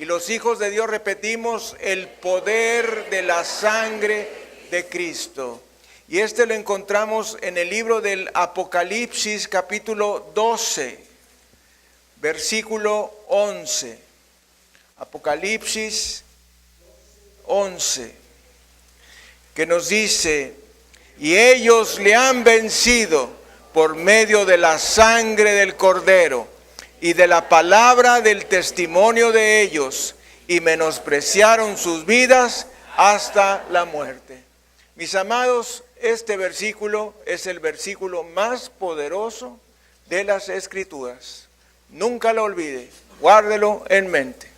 los hijos de Dios repetimos el poder de la sangre de Cristo. Y lo encontramos en el libro del Apocalipsis, capítulo 12, versículo 11. Apocalipsis 11, que nos dice: y ellos le han vencido por medio de la sangre del Cordero y de la palabra del testimonio de ellos, y menospreciaron sus vidas hasta la muerte. Mis amados, este versículo es el versículo más poderoso de las Escrituras. Nunca lo olvide, guárdelo en mente.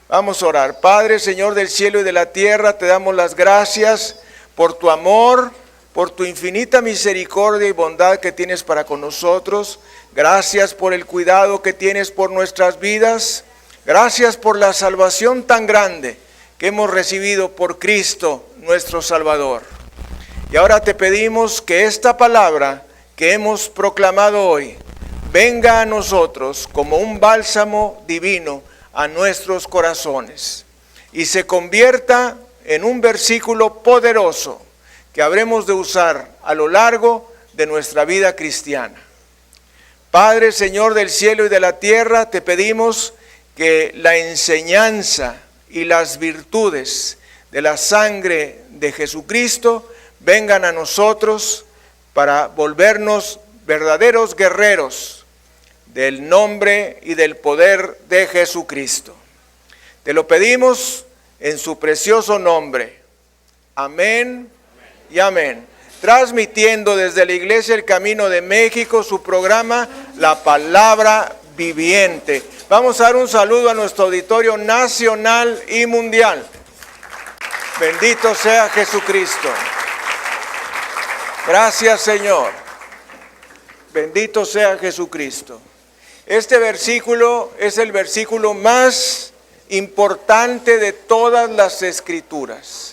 Vamos a orar. Padre, Señor del cielo y de la tierra, te damos las gracias por tu amor, por tu infinita misericordia y bondad que tienes para con nosotros. Gracias por el cuidado que tienes por nuestras vidas. Gracias por la salvación tan grande que hemos recibido por Cristo, nuestro Salvador. Y ahora te pedimos que esta palabra que hemos proclamado hoy venga a nosotros como un bálsamo divino a nuestros corazones y se convierta en un versículo poderoso que habremos de usar a lo largo de nuestra vida cristiana. Padre, Señor del cielo y de la tierra, te pedimos que la enseñanza y las virtudes de la sangre de Jesucristo vengan a nosotros para volvernos verdaderos guerreros del nombre y del poder de Jesucristo. Te lo pedimos en su precioso nombre. Amén y amén. Transmitiendo desde la Iglesia El Camino de México su programa La Palabra Viviente. Vamos a dar un saludo a nuestro auditorio nacional y mundial. Bendito sea Jesucristo. Gracias, Señor. Bendito sea Jesucristo. Este versículo es el versículo más importante de todas las Escrituras.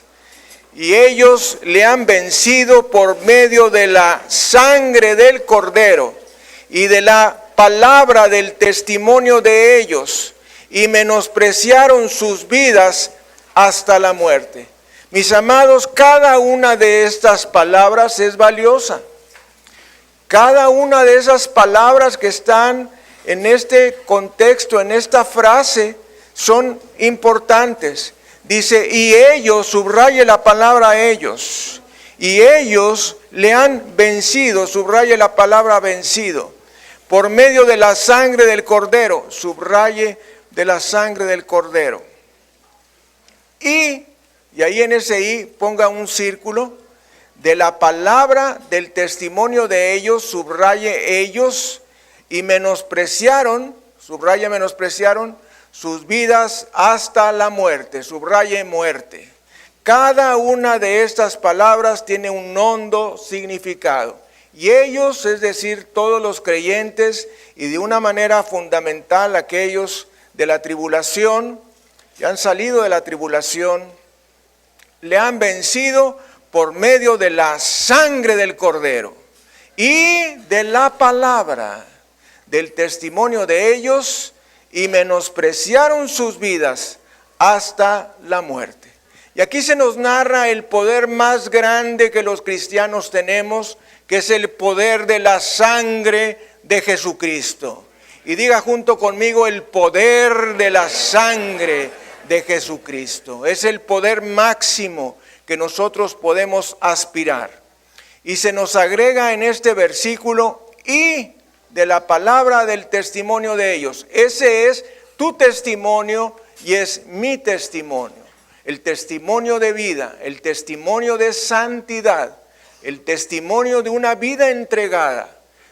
Y ellos le han vencido por medio de la sangre del Cordero y de la palabra del testimonio de ellos, y menospreciaron sus vidas hasta la muerte. Mis amados, cada una de estas palabras es valiosa. Cada una de esas palabras que están en este contexto, en esta frase, son importantes. Dice, y ellos, subraye la palabra ellos, y ellos le han vencido, subraye la palabra vencido, por medio de la sangre del Cordero, subraye de la sangre del Cordero. Y ahí en ese I ponga un círculo, de la palabra del testimonio de ellos, subraye ellos, y menospreciaron, subraye menospreciaron, sus vidas hasta la muerte, subraye muerte. Cada una de estas palabras tiene un hondo significado. Y ellos, es decir, todos los creyentes, y de una manera fundamental aquellos de la tribulación, que han salido de la tribulación, le han vencido por medio de la sangre del Cordero y de la palabra del testimonio de ellos, y menospreciaron sus vidas hasta la muerte. Y aquí se nos narra el poder más grande que los cristianos tenemos, que es el poder de la sangre de Jesucristo. Y diga junto conmigo, el poder de la sangre de Jesucristo. Es el poder máximo que nosotros podemos aspirar. Y se nos agrega en este versículo, y de la palabra del testimonio de ellos. Ese es tu testimonio y es mi testimonio. El testimonio de vida, el testimonio de santidad, el testimonio de una vida entregada.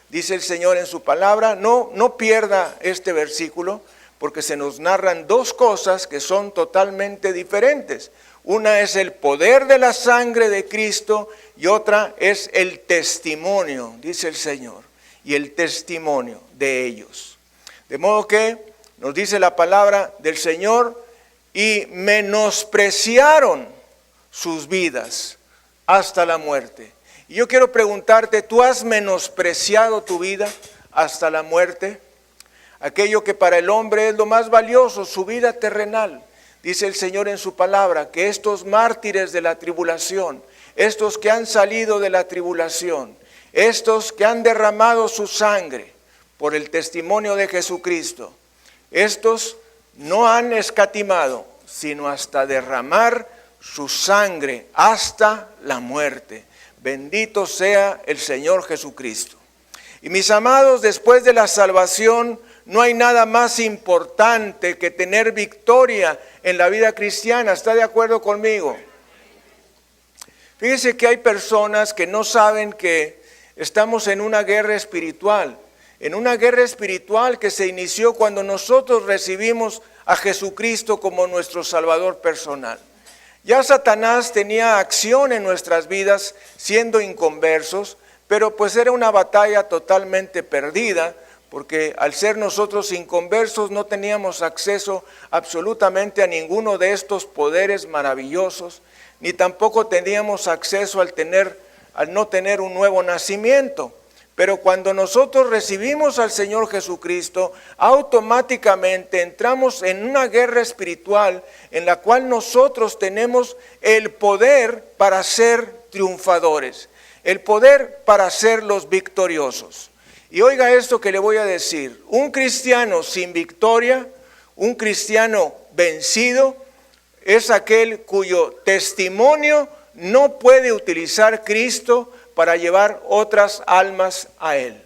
Dice el Señor en su palabra, no pierda este versículo, porque se nos narran dos cosas que son totalmente diferentes. Una es el poder de la sangre de Cristo y otra es el testimonio, dice el Señor, y el testimonio de ellos. De modo que nos dice la palabra del Señor, y menospreciaron sus vidas hasta la muerte. Y yo quiero preguntarte, ¿tú has menospreciado tu vida hasta la muerte? aquello que para el hombre es lo más valioso, su vida terrenal. Dice el Señor en su palabra que estos mártires de la tribulación, estos que han salido de la tribulación, estos que han derramado su sangre por el testimonio de Jesucristo, estos no han escatimado, sino hasta derramar su sangre hasta la muerte. Bendito sea el Señor Jesucristo. Y mis amados, después de la salvación, no hay nada más importante que tener victoria en la vida cristiana. ¿Está de acuerdo conmigo? Fíjese que hay personas que no saben que estamos en una guerra espiritual. En una guerra espiritual que se inició cuando nosotros recibimos a Jesucristo como nuestro Salvador personal. Ya Satanás tenía acción en nuestras vidas siendo inconversos, pero pues era una batalla totalmente perdida, porque al ser nosotros inconversos no teníamos acceso absolutamente a ninguno de estos poderes maravillosos, ni tampoco teníamos acceso al no tener un nuevo nacimiento. Pero cuando nosotros recibimos al Señor Jesucristo, automáticamente entramos en una guerra espiritual en la cual nosotros tenemos el poder para ser triunfadores, el poder para ser los victoriosos. Y oiga esto que le voy a decir, un cristiano sin victoria, un cristiano vencido, es aquel cuyo testimonio no puede utilizar Cristo para llevar otras almas a Él.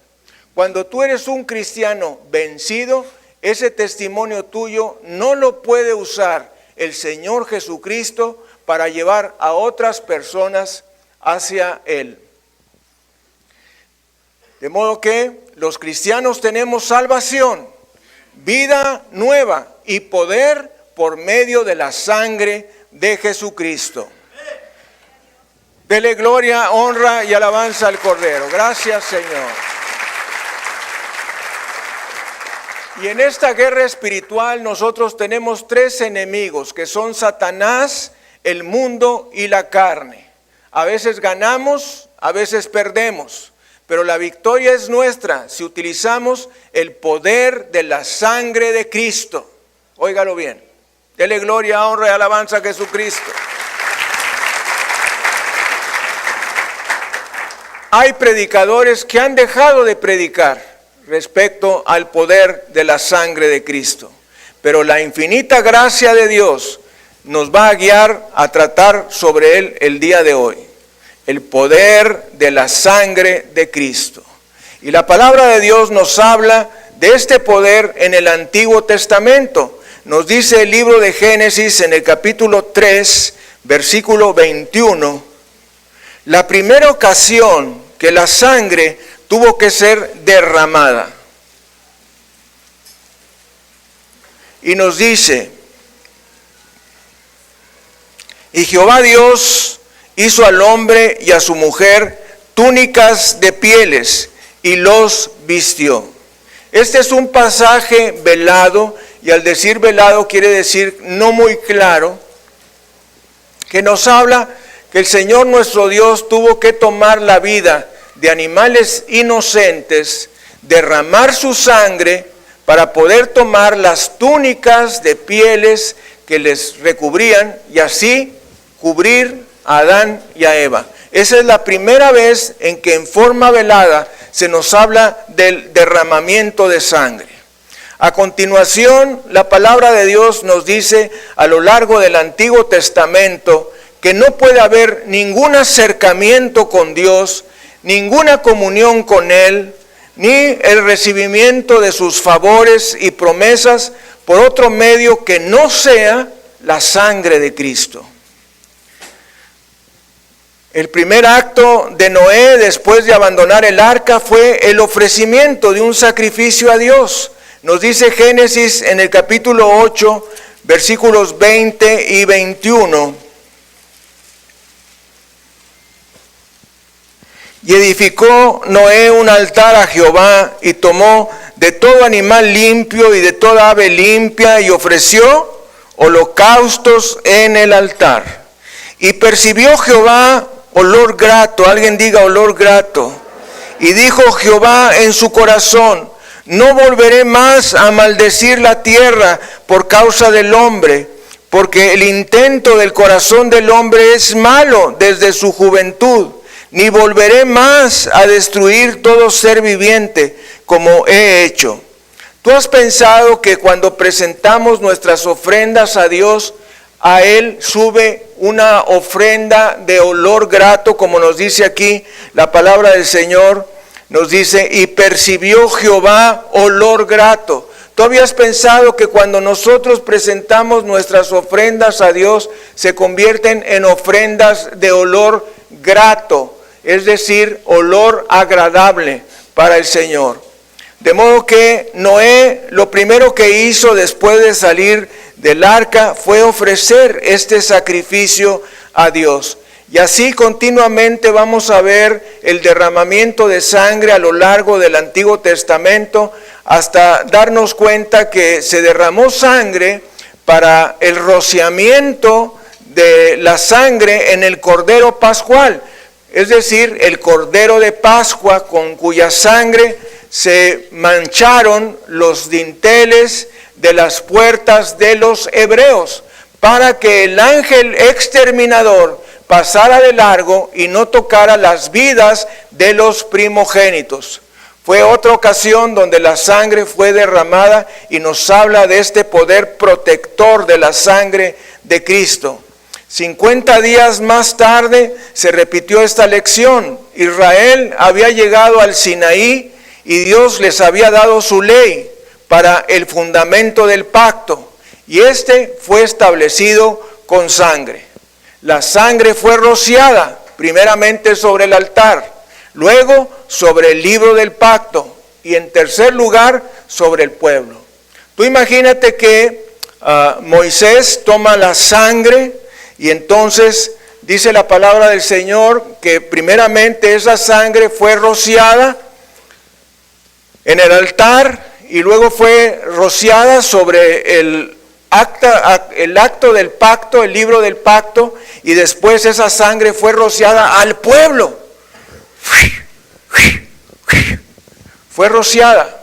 Cuando tú eres un cristiano vencido, ese testimonio tuyo no lo puede usar el Señor Jesucristo para llevar a otras personas hacia Él. De modo que los cristianos tenemos salvación, vida nueva y poder por medio de la sangre de Jesucristo. Dele gloria, honra y alabanza al Cordero. Gracias, Señor. Y en esta guerra espiritual nosotros tenemos tres enemigos que son Satanás, el mundo y la carne. A veces ganamos, a veces perdemos, pero la victoria es nuestra si utilizamos el poder de la sangre de Cristo. Óigalo bien. Dele gloria, honra y alabanza a Jesucristo. Hay predicadores que han dejado de predicar respecto al poder de la sangre de Cristo. Pero la infinita gracia de Dios nos va a guiar a tratar sobre él el día de hoy. El poder de la sangre de Cristo. Y la palabra de Dios nos habla de este poder en el Antiguo Testamento. Nos dice el libro de Génesis en el capítulo 3, versículo 21. La primera ocasión que la sangre tuvo que ser derramada. Y nos dice, y Jehová Dios hizo al hombre y a su mujer túnicas de pieles y los vistió. Este es un pasaje velado, y al decir velado quiere decir no muy claro, que nos habla que el Señor nuestro Dios tuvo que tomar la vida de animales inocentes, derramar su sangre para poder tomar las túnicas de pieles que les recubrían y así cubrir a Adán y a Eva. Esa es la primera vez en que en forma velada se nos habla del derramamiento de sangre. A continuación, la palabra de Dios nos dice a lo largo del Antiguo Testamento que no puede haber ningún acercamiento con Dios, ninguna comunión con Él, ni el recibimiento de sus favores y promesas por otro medio que no sea la sangre de Cristo. El primer acto de Noé después de abandonar el arca fue el ofrecimiento de un sacrificio a Dios. Nos dice Génesis en el capítulo 8, versículos 20 y 21. Y edificó Noé un altar a Jehová y tomó de todo animal limpio y de toda ave limpia y ofreció holocaustos en el altar. Y percibió Jehová olor grato, alguien diga olor grato. Y dijo Jehová en su corazón, No volveré más a maldecir la tierra por causa del hombre, porque el intento del corazón del hombre es malo desde su juventud. Ni volveré más a destruir todo ser viviente como he hecho. ¿Tú has pensado que cuando presentamos nuestras ofrendas a Dios, a Él sube una ofrenda de olor grato, como nos dice aquí la palabra del Señor? Nos dice, y percibió Jehová olor grato. ¿Tú habías pensado que cuando nosotros presentamos nuestras ofrendas a Dios, se convierten en ofrendas de olor grato? Es decir, olor agradable para el Señor. De modo que Noé lo primero que hizo después de salir del arca fue ofrecer este sacrificio a Dios. Y así continuamente vamos a ver el derramamiento de sangre a lo largo del Antiguo Testamento, hasta darnos cuenta que se derramó sangre para el rociamiento de la sangre en el Cordero Pascual. Es decir, el Cordero de Pascua, con cuya sangre se mancharon los dinteles de las puertas de los hebreos, para que el ángel exterminador pasara de largo y no tocara las vidas de los primogénitos. Fue otra ocasión donde la sangre fue derramada y nos habla de este poder protector de la sangre de Cristo. 50 días más tarde se repitió esta lección. Israel había llegado al Sinaí y Dios les había dado su ley para el fundamento del pacto. Y este fue establecido con sangre. La sangre fue rociada primeramente sobre el altar, luego sobre el libro del pacto y en tercer lugar sobre el pueblo. Tú imagínate que Moisés toma la sangre y entonces dice la palabra del Señor que primeramente esa sangre fue rociada en el altar y luego fue rociada sobre el acto del pacto, el libro del pacto, y después esa sangre fue rociada al pueblo. Fue rociada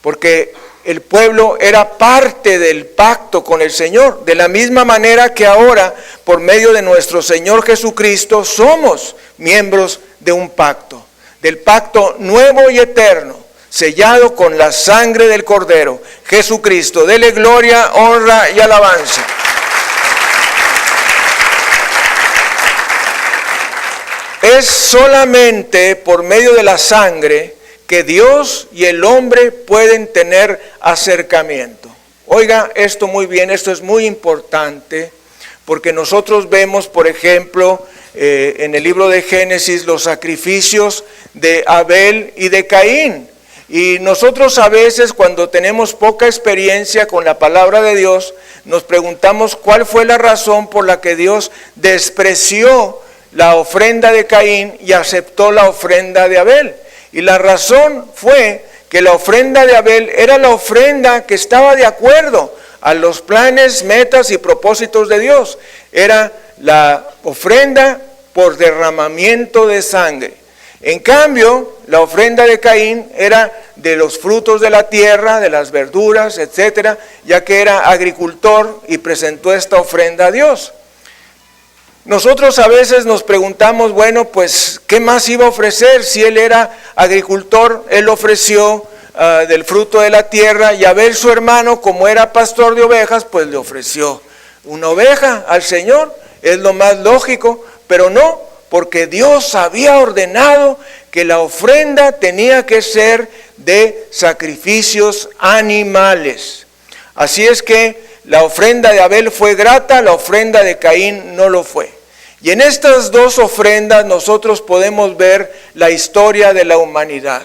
porque el pueblo era parte del pacto con el Señor, de la misma manera que ahora, por medio de nuestro Señor Jesucristo, somos miembros de un pacto, del pacto nuevo y eterno, sellado con la sangre del Cordero, Jesucristo. Dele gloria, honra y alabanza. Es solamente por medio de la sangre que Dios y el hombre pueden tener acercamiento. Oiga esto muy bien, esto es muy importante, porque nosotros vemos, por ejemplo, en el libro de Génesis, los sacrificios de Abel y de Caín. Y nosotros a veces, cuando tenemos poca experiencia con la palabra de Dios, nos preguntamos cuál fue la razón por la que Dios despreció la ofrenda de Caín y aceptó la ofrenda de Abel. Y la razón fue que la ofrenda de Abel era la ofrenda que estaba de acuerdo a los planes, metas y propósitos de Dios. Era la ofrenda por derramamiento de sangre. En cambio, la ofrenda de Caín era de los frutos de la tierra, de las verduras, etcétera, ya que era agricultor y presentó esta ofrenda a Dios. Nosotros a veces nos preguntamos, bueno, pues, ¿qué más iba a ofrecer? Si él era agricultor, él ofreció del fruto de la tierra, y Abel, su hermano, como era pastor de ovejas, pues le ofreció una oveja al Señor. Es lo más lógico, pero no, porque Dios había ordenado que la ofrenda tenía que ser de sacrificios animales. Así es que la ofrenda de Abel fue grata, la ofrenda de Caín no lo fue. Y en estas dos ofrendas nosotros podemos ver la historia de la humanidad.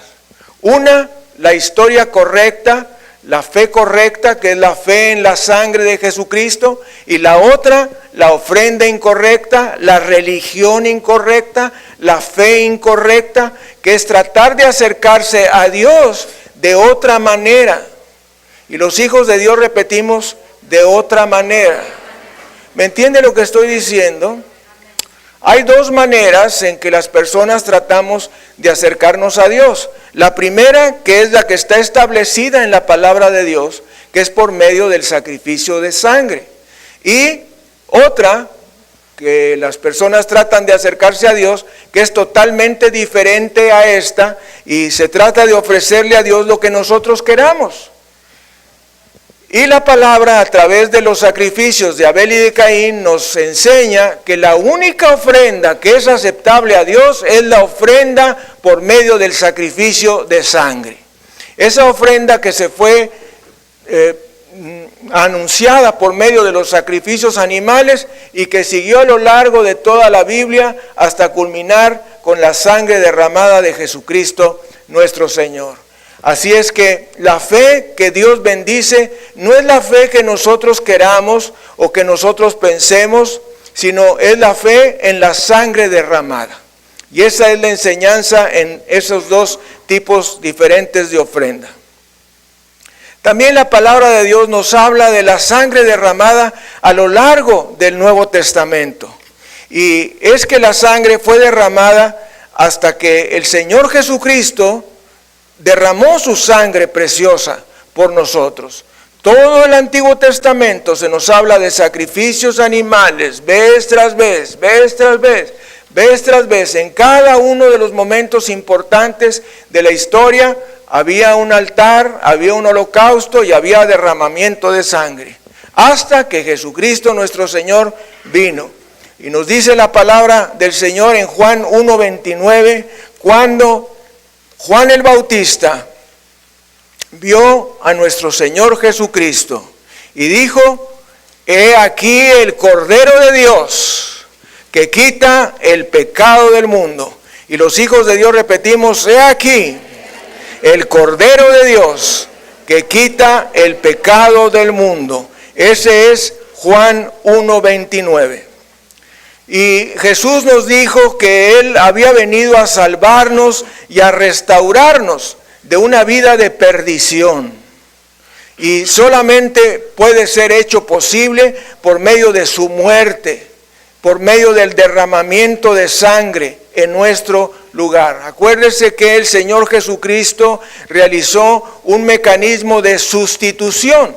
Una, la historia correcta, la fe correcta, que es la fe en la sangre de Jesucristo, y la otra, la ofrenda incorrecta, la religión incorrecta, la fe incorrecta, que es tratar de acercarse a Dios de otra manera. Y los hijos de Dios repetimos, de otra manera. ¿Me entiende lo que estoy diciendo? Hay dos maneras en que las personas tratamos de acercarnos a Dios. La primera, que es la que está establecida en la palabra de Dios, que es por medio del sacrificio de sangre. Y otra, que las personas tratan de acercarse a Dios, que es totalmente diferente a esta, y se trata de ofrecerle a Dios lo que nosotros queramos. Y la palabra, a través de los sacrificios de Abel y de Caín, nos enseña que la única ofrenda que es aceptable a Dios es la ofrenda por medio del sacrificio de sangre. Esa ofrenda que se fue anunciada por medio de los sacrificios animales y que siguió a lo largo de toda la Biblia hasta culminar con la sangre derramada de Jesucristo nuestro Señor. Así es que la fe que Dios bendice no es la fe que nosotros queramos o que nosotros pensemos, sino es la fe en la sangre derramada. Y esa es la enseñanza en esos dos tipos diferentes de ofrenda. También la palabra de Dios nos habla de la sangre derramada a lo largo del Nuevo Testamento. Y es que la sangre fue derramada hasta que el Señor Jesucristo derramó su sangre preciosa por nosotros. Todo el Antiguo Testamento se nos habla de sacrificios animales, vez tras vez, vez tras vez, vez tras vez. En cada uno de los momentos importantes de la historia había un altar, había un holocausto y había derramamiento de sangre. Hasta que Jesucristo nuestro Señor vino. Y nos dice la palabra del Señor en Juan 1:29, cuando Juan el Bautista vio a nuestro Señor Jesucristo y dijo: he aquí el Cordero de Dios que quita el pecado del mundo. Y los hijos de Dios repetimos: he aquí el Cordero de Dios que quita el pecado del mundo. Ese es Juan 1:29. Y Jesús nos dijo que Él había venido a salvarnos y a restaurarnos de una vida de perdición. Y solamente puede ser hecho posible por medio de su muerte, por medio del derramamiento de sangre en nuestro lugar. Acuérdese que el Señor Jesucristo realizó un mecanismo de sustitución.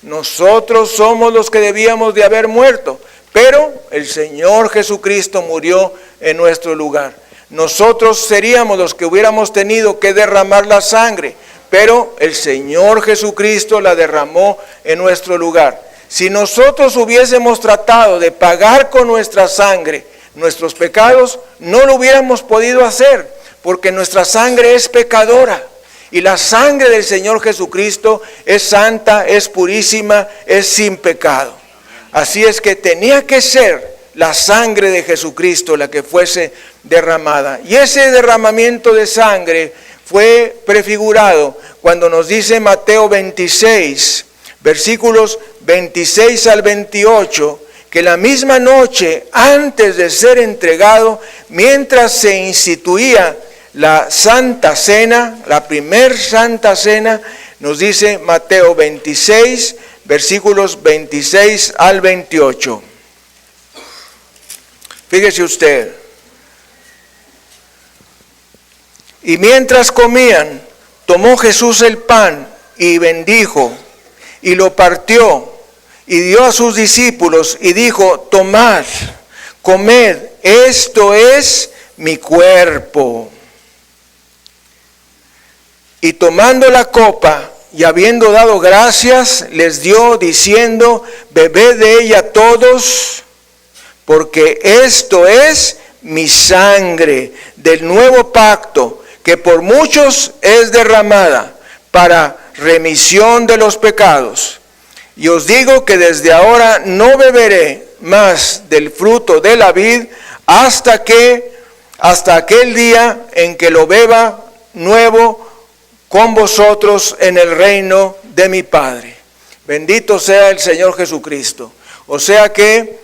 Nosotros somos los que debíamos de haber muerto, pero el Señor Jesucristo murió en nuestro lugar. Nosotros seríamos los que hubiéramos tenido que derramar la sangre, pero el Señor Jesucristo la derramó en nuestro lugar. Si nosotros hubiésemos tratado de pagar con nuestra sangre nuestros pecados, no lo hubiéramos podido hacer, porque nuestra sangre es pecadora. Y la sangre del Señor Jesucristo es santa, es purísima, es sin pecado. Así es que tenía que ser la sangre de Jesucristo la que fuese derramada. Y ese derramamiento de sangre fue prefigurado cuando nos dice Mateo 26, versículos 26 al 28, que la misma noche antes de ser entregado, mientras se instituía la Santa Cena, la primer Santa Cena, nos dice Mateo 26, versículos 26 al 28. Fíjese usted. Y mientras comían, tomó Jesús el pan y bendijo, y lo partió, y dio a sus discípulos, y dijo: tomad, comed, esto es mi cuerpo. Y tomando la copa, y habiendo dado gracias, les dio, diciendo: bebed de ella todos, porque esto es mi sangre del nuevo pacto, que por muchos es derramada para remisión de los pecados. Y os digo que desde ahora no beberé más del fruto de la vid hasta aquel día en que lo beba nuevo con vosotros en el reino de mi Padre. Bendito sea el Señor Jesucristo. O sea que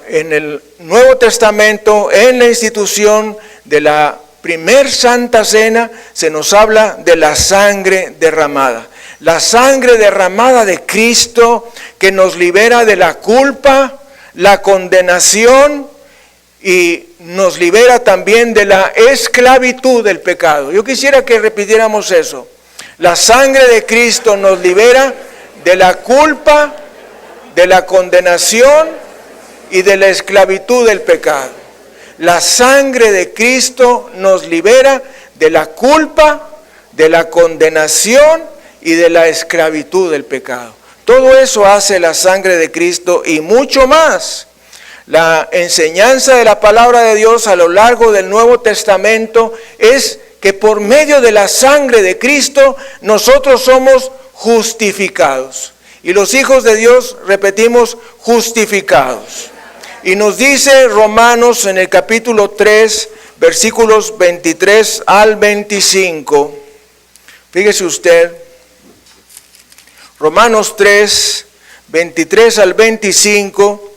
en el Nuevo Testamento, en la institución de la primer Santa Cena, se nos habla de la sangre derramada. La sangre derramada de Cristo que nos libera de la culpa, la condenación y nos libera también de la esclavitud del pecado. Yo quisiera que repitiéramos eso. La sangre de Cristo nos libera de la culpa, de la condenación y de la esclavitud del pecado. La sangre de Cristo nos libera de la culpa, de la condenación y de la esclavitud del pecado. Todo eso hace la sangre de Cristo y mucho más. La enseñanza de la palabra de Dios a lo largo del Nuevo Testamento es que por medio de la sangre de Cristo nosotros somos justificados. Y los hijos de Dios, repetimos, justificados. Y nos dice Romanos en el capítulo 3, versículos 23 al 25. Fíjese usted, Romanos 3, 23 al 25.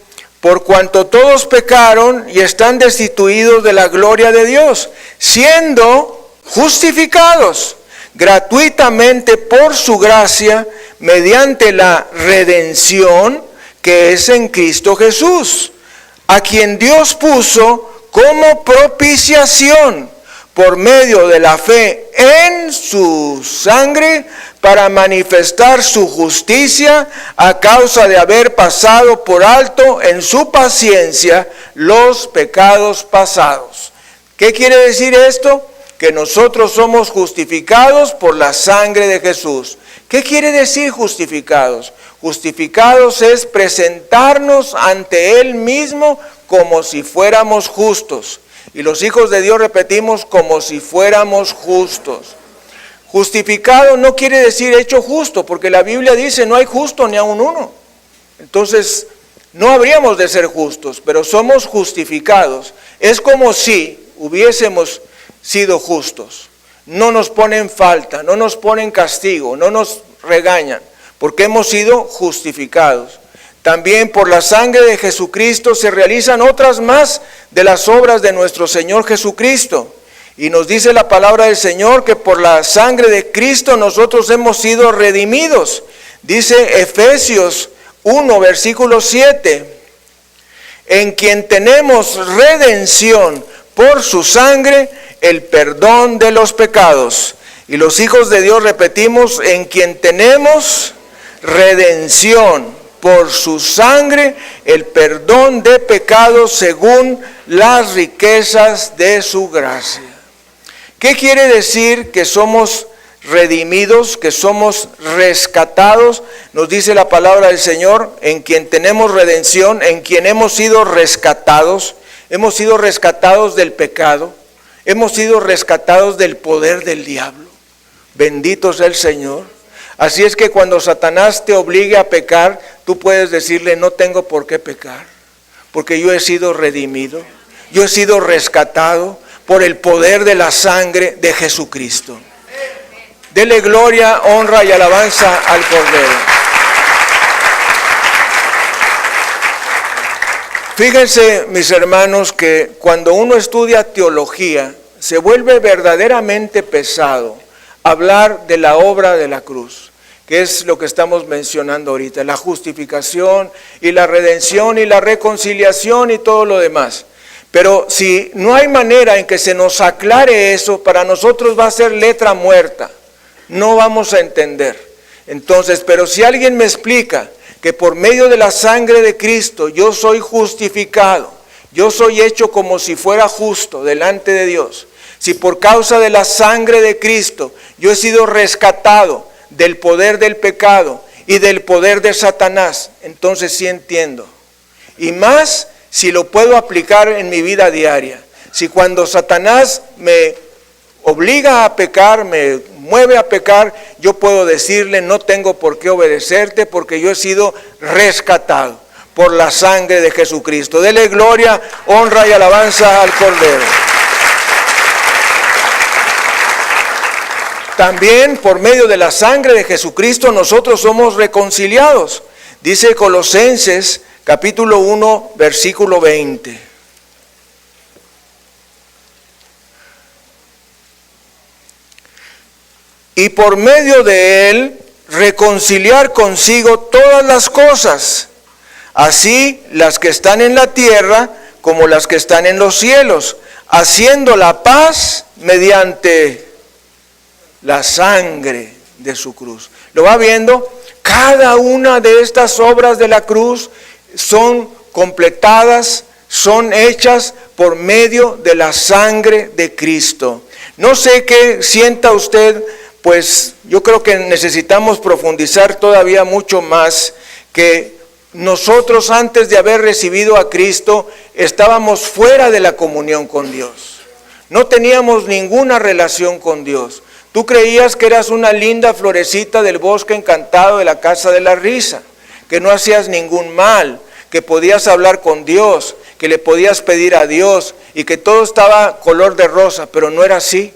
Por cuanto todos pecaron y están destituidos de la gloria de Dios, siendo justificados gratuitamente por su gracia, mediante la redención que es en Cristo Jesús, a quien Dios puso como propiciación por medio de la fe en su sangre, para manifestar su justicia a causa de haber pasado por alto en su paciencia los pecados pasados. ¿Qué quiere decir esto? Que nosotros somos justificados por la sangre de Jesús. ¿Qué quiere decir justificados? Justificados es presentarnos ante Él mismo como si fuéramos justos. Y los hijos de Dios repetimos, como si fuéramos justos. Justificado no quiere decir hecho justo, porque la Biblia dice no hay justo ni aun uno. Entonces no habríamos de ser justos, pero somos justificados. Es como si hubiésemos sido justos. No nos ponen falta, no nos ponen castigo, no nos regañan, porque hemos sido justificados. También por la sangre de Jesucristo se realizan otras más de las obras de nuestro Señor Jesucristo. Y nos dice la palabra del Señor que por la sangre de Cristo nosotros hemos sido redimidos. Dice Efesios 1, versículo 7. En quien tenemos redención por su sangre, el perdón de los pecados. Y los hijos de Dios repetimos, en quien tenemos redención por su sangre, el perdón de pecados según las riquezas de su gracia. ¿Qué quiere decir que somos redimidos, que somos rescatados? Nos dice la palabra del Señor, en quien tenemos redención, en quien hemos sido rescatados del pecado, hemos sido rescatados del poder del diablo. Bendito sea el Señor. Así es que cuando Satanás te obligue a pecar, tú puedes decirle, no tengo por qué pecar, porque yo he sido redimido, yo he sido rescatado por el poder de la sangre de Jesucristo. Dele gloria, honra y alabanza al Cordero. Fíjense, mis hermanos, que cuando uno estudia teología, se vuelve verdaderamente pesado hablar de la obra de la cruz, que es lo que estamos mencionando ahorita, la justificación y la redención y la reconciliación y todo lo demás. Pero si no hay manera en que se nos aclare eso, para nosotros va a ser letra muerta, no vamos a entender. Entonces, pero si alguien me explica que por medio de la sangre de Cristo yo soy justificado, yo soy hecho como si fuera justo delante de Dios, si por causa de la sangre de Cristo yo he sido rescatado del poder del pecado y del poder de Satanás, entonces sí entiendo. Y más si lo puedo aplicar en mi vida diaria. Si cuando Satanás me obliga a pecar, me mueve a pecar, yo puedo decirle, no tengo por qué obedecerte porque yo he sido rescatado por la sangre de Jesucristo. Dele gloria, honra y alabanza al Cordero. También por medio de la sangre de Jesucristo nosotros somos reconciliados. Dice Colosenses capítulo 1, versículo 20. Y por medio de él reconciliar consigo todas las cosas, así las que están en la tierra como las que están en los cielos, haciendo la paz mediante la sangre de su cruz. ¿Lo va viendo? Cada una de estas obras de la cruz son completadas, son hechas por medio de la sangre de Cristo. No sé qué sienta usted, pues yo creo que necesitamos profundizar todavía mucho más, que nosotros antes de haber recibido a Cristo estábamos fuera de la comunión con Dios. No teníamos ninguna relación con Dios. Tú creías que eras una linda florecita del bosque encantado de la casa de la risa, que no hacías ningún mal, que podías hablar con Dios, que le podías pedir a Dios y que todo estaba color de rosa, pero no era así.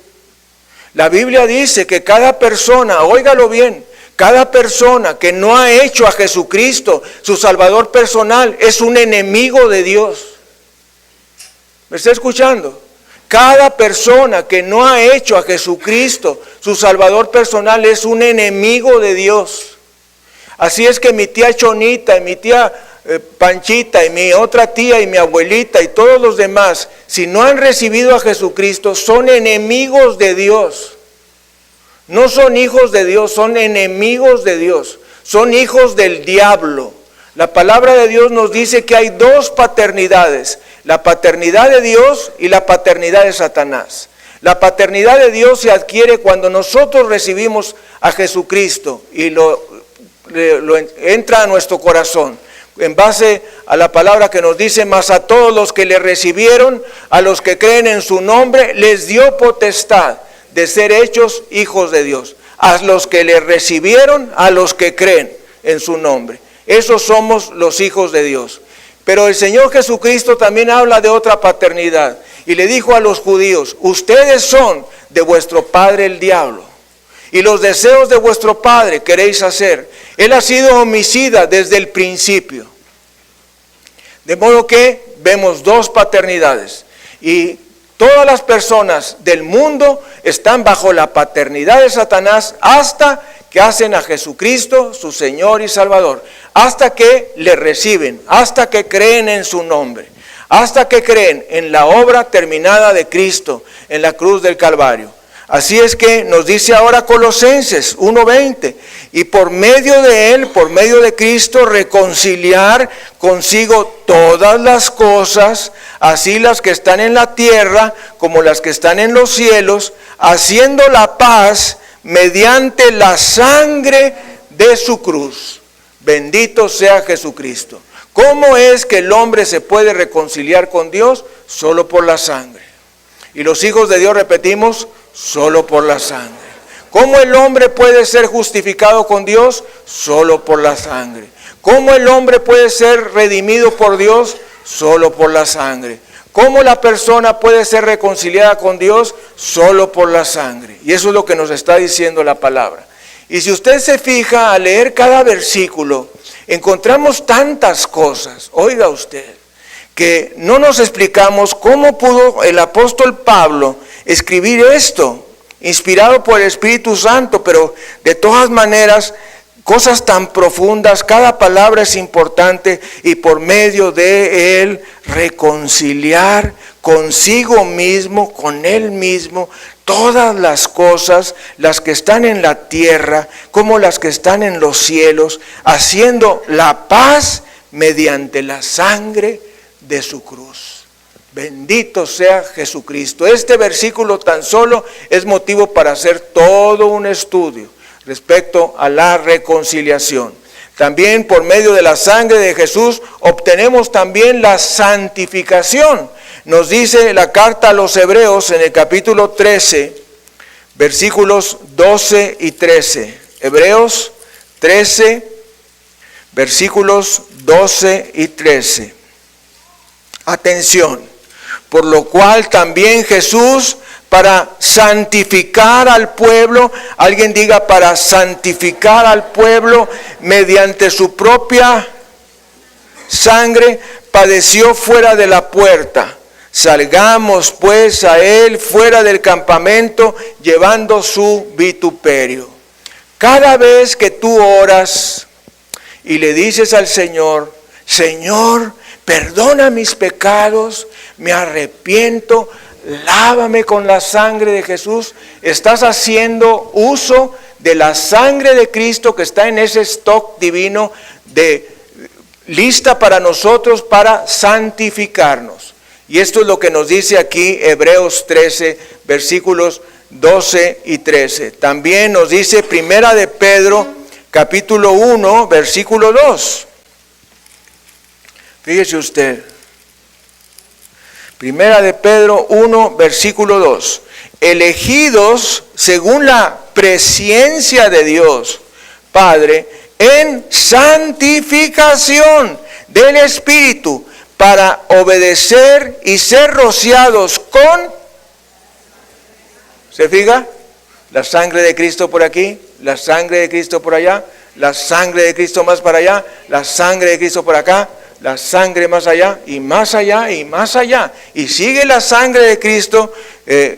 La Biblia dice que cada persona, óigalo bien, cada persona que no ha hecho a Jesucristo su Salvador personal es un enemigo de Dios. ¿Me está escuchando? Cada persona que no ha hecho a Jesucristo su Salvador personal es un enemigo de Dios. Así es que mi tía Chonita y mi tía Panchita y mi otra tía y mi abuelita y todos los demás, si no han recibido a Jesucristo, son enemigos de Dios. No son hijos de Dios, son enemigos de Dios. Son hijos del diablo. La palabra de Dios nos dice que hay dos paternidades: la paternidad de Dios y la paternidad de Satanás. La paternidad de Dios se adquiere cuando nosotros recibimos a Jesucristo y lo entra a nuestro corazón, en base a la palabra que nos dice: mas a todos los que le recibieron, a los que creen en su nombre, les dio potestad de ser hechos hijos de Dios. A los que le recibieron, a los que creen en su nombre. Esos somos los hijos de Dios. Pero el Señor Jesucristo también habla de otra paternidad. Y le dijo a los judíos: ustedes son de vuestro padre el diablo, y los deseos de vuestro padre queréis hacer. Él ha sido homicida desde el principio. De modo que vemos dos paternidades. Y todas las personas del mundo están bajo la paternidad de Satanás hasta que hacen a Jesucristo su Señor y Salvador. Hasta que le reciben, hasta que creen en su nombre, hasta que creen en la obra terminada de Cristo en la cruz del Calvario. Así es que nos dice ahora Colosenses 1:20, y por medio de Él, por medio de Cristo, reconciliar consigo todas las cosas, así las que están en la tierra como las que están en los cielos, haciendo la paz mediante la sangre de su cruz. Bendito sea Jesucristo. ¿Cómo es que el hombre se puede reconciliar con Dios? Solo por la sangre. Y los hijos de Dios, repetimos, solo por la sangre. ¿Cómo el hombre puede ser justificado con Dios? Solo por la sangre. ¿Cómo el hombre puede ser redimido por Dios? Solo por la sangre. ¿Cómo la persona puede ser reconciliada con Dios? Solo por la sangre. Y eso es lo que nos está diciendo la palabra. Y si usted se fija al leer cada versículo, encontramos tantas cosas, oiga usted, que no nos explicamos cómo pudo el apóstol Pablo escribir esto, inspirado por el Espíritu Santo, pero de todas maneras, cosas tan profundas, cada palabra es importante, y por medio de él reconciliar consigo mismo, con él mismo, todas las cosas, las que están en la tierra como las que están en los cielos, haciendo la paz mediante la sangre de su cruz. Bendito sea Jesucristo. Este versículo tan solo es motivo para hacer todo un estudio respecto a la reconciliación. También por medio de la sangre de Jesús obtenemos también la santificación. Nos dice la carta a los Hebreos en el capítulo 13, versículos 12 y 13. Hebreos 13, versículos 12 y 13. Atención. Por lo cual también Jesús, para santificar al pueblo, alguien diga, para santificar al pueblo mediante su propia sangre, padeció fuera de la puerta. Salgamos pues a él fuera del campamento, llevando su vituperio. Cada vez que tú oras y le dices al Señor: Señor, perdona mis pecados, me arrepiento, lávame con la sangre de Jesús. Estás haciendo uso de la sangre de Cristo que está en ese stock divino lista para nosotros para santificarnos. Y esto es lo que nos dice aquí Hebreos 13, versículos 12 y 13. También nos dice Primera de Pedro, capítulo 1, versículo 2. Fíjese usted. Primera de Pedro 1, versículo 2. Elegidos según la presciencia de Dios, Padre, en santificación del Espíritu, para obedecer y ser rociados con, ¿se fija? La sangre de Cristo por aquí, la sangre de Cristo por allá, la sangre de Cristo más para allá, la sangre de Cristo por acá, la sangre más allá y más allá y más allá. Y sigue la sangre de Cristo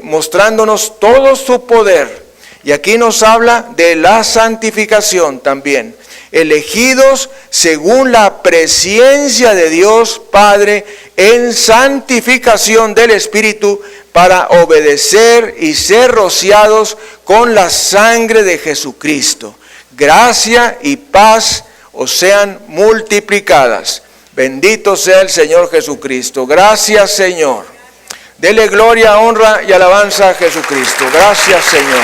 mostrándonos todo su poder. Y aquí nos habla de la santificación también. Elegidos según la presciencia de Dios Padre en santificación del Espíritu para obedecer y ser rociados con la sangre de Jesucristo. Gracia y paz os sean multiplicadas. Bendito sea el Señor Jesucristo. Gracias, Señor. Dele gloria, honra y alabanza a Jesucristo. Gracias, Señor.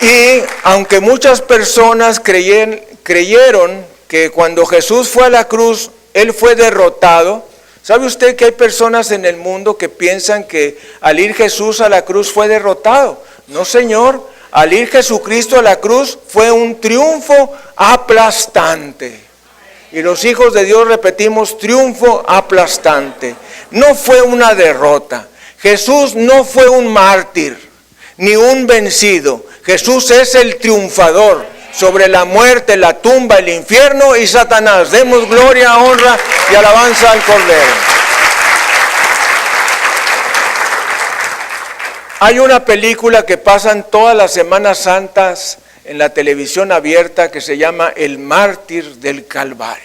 Y aunque muchas personas creyeron que cuando Jesús fue a la cruz, Él fue derrotado. ¿Sabe usted que hay personas en el mundo que piensan que al ir Jesús a la cruz fue derrotado? No, Señor. Al ir Jesucristo a la cruz fue un triunfo aplastante. Y los hijos de Dios repetimos, triunfo aplastante. No fue una derrota. Jesús no fue un mártir, ni un vencido. Jesús es el triunfador sobre la muerte, la tumba, el infierno y Satanás. Demos gloria, honra y alabanza al Cordero. Hay una película que pasan todas las Semanas Santas en la televisión abierta que se llama El Mártir del Calvario.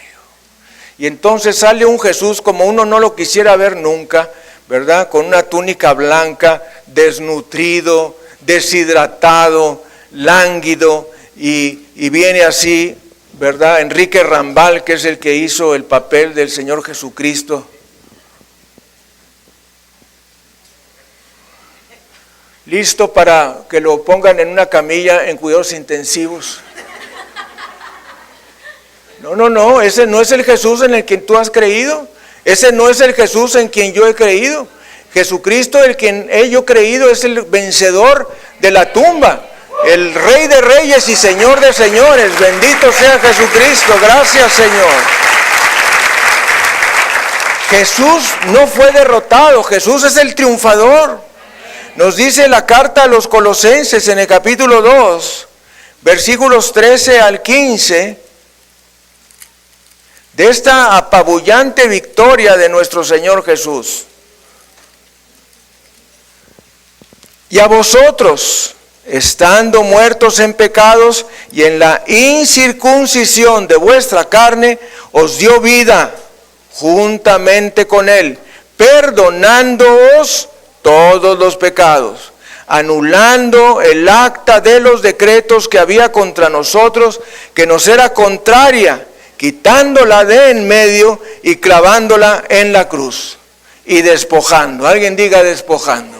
Y entonces sale un Jesús como uno no lo quisiera ver nunca, ¿verdad? Con una túnica blanca, desnutrido, deshidratado, lánguido, y viene así, ¿verdad? Enrique Rambal, que es el que hizo el papel del Señor Jesucristo. Listo para que lo pongan en una camilla en cuidados intensivos. No, ese no es el Jesús en el que tú has creído. Ese no es el Jesús en quien yo he creído. Jesucristo, el quien yo he creído, es el vencedor de la tumba, el Rey de Reyes y Señor de Señores. Bendito sea Jesucristo. Gracias, Señor. Jesús no fue derrotado. Jesús es el triunfador. Nos dice la carta a los Colosenses en el capítulo 2, versículos 13 al 15, de esta apabullante victoria de nuestro Señor Jesús. Y a vosotros, estando muertos en pecados y en la incircuncisión de vuestra carne, os dio vida juntamente con Él, perdonándoos todos los pecados, anulando el acta de los decretos que había contra nosotros, que nos era contraria, quitándola de en medio y clavándola en la cruz, y despojando. Alguien diga despojando.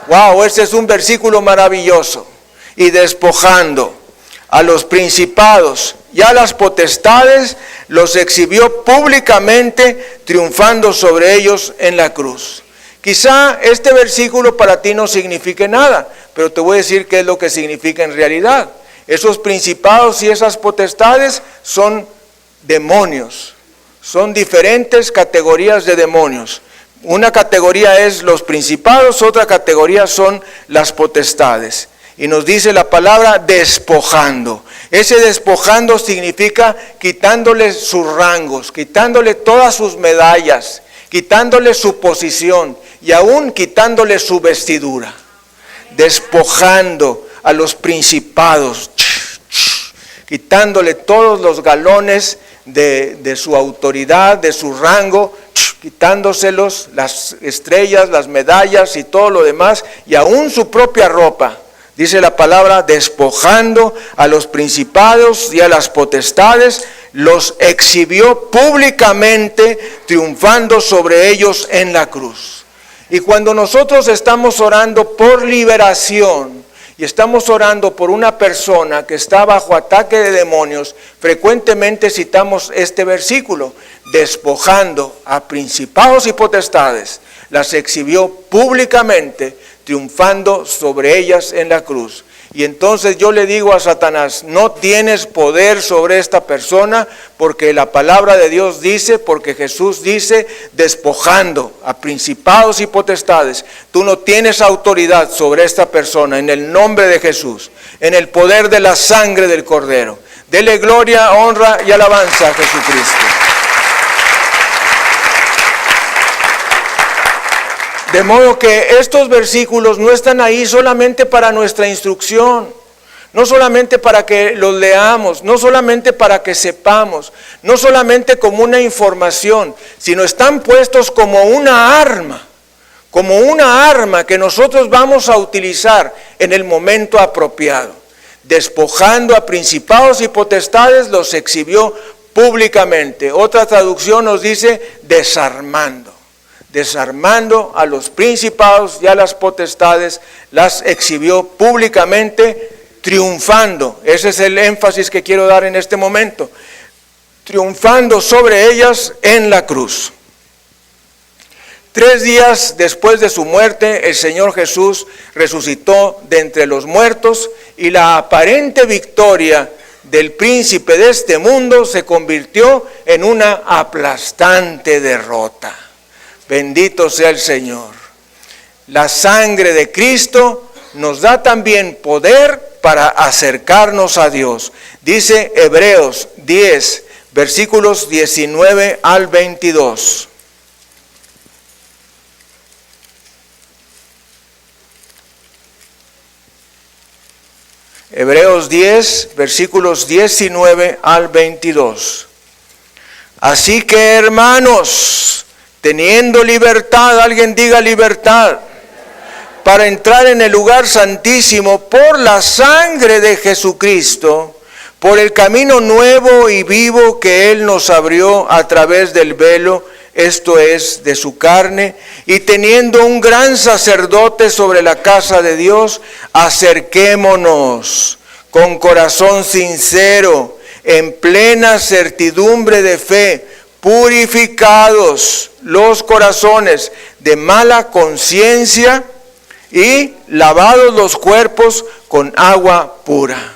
Wow, este es un versículo maravilloso. Y despojando a los principados y a las potestades, los exhibió públicamente, triunfando sobre ellos en la cruz. Quizá este versículo para ti no signifique nada, pero te voy a decir qué es lo que significa en realidad. Esos principados y esas potestades son demonios, son diferentes categorías de demonios. Una categoría es los principados, otra categoría son las potestades. Y nos dice la palabra despojando. Ese despojando significa quitándole sus rangos, quitándole todas sus medallas, quitándole su posición y aún quitándole su vestidura. Despojando a los principados, quitándole todos los galones de su autoridad, de su rango, quitándoselos, las estrellas, las medallas y todo lo demás, y aún su propia ropa. Dice la palabra, despojando a los principados y a las potestades, los exhibió públicamente, triunfando sobre ellos en la cruz. Y cuando nosotros estamos orando por liberación, y estamos orando por una persona que está bajo ataque de demonios, frecuentemente citamos este versículo, despojando a principados y potestades, las exhibió públicamente, triunfando sobre ellas en la cruz. Y entonces yo le digo a Satanás, no tienes poder sobre esta persona, porque la palabra de Dios dice, porque Jesús dice, despojando a principados y potestades. Tú no tienes autoridad sobre esta persona, en el nombre de Jesús, en el poder de la sangre del Cordero. Dele gloria, honra y alabanza a Jesucristo. De modo que estos versículos no están ahí solamente para nuestra instrucción, no solamente para que los leamos, no solamente para que sepamos, no solamente como una información, sino están puestos como una arma que nosotros vamos a utilizar en el momento apropiado. Despojando a principados y potestades, los exhibió públicamente. Otra traducción nos dice desarmando a los principados y a las potestades, las exhibió públicamente, triunfando. Ese es el énfasis que quiero dar en este momento. Triunfando sobre ellas en la cruz. 3 días después de su muerte, el Señor Jesús resucitó de entre los muertos y la aparente victoria del príncipe de este mundo se convirtió en una aplastante derrota. Bendito sea el Señor. La sangre de Cristo nos da también poder para acercarnos a Dios. Dice Hebreos 10, versículos 19 al 22. Hebreos 10, versículos 19 al 22. Así que, hermanos, teniendo libertad, alguien diga libertad, para entrar en el lugar santísimo por la sangre de Jesucristo, por el camino nuevo y vivo que Él nos abrió a través del velo, esto es, de su carne, y teniendo un gran sacerdote sobre la casa de Dios, acerquémonos con corazón sincero, en plena certidumbre de fe, purificados los corazones de mala conciencia y lavados los cuerpos con agua pura.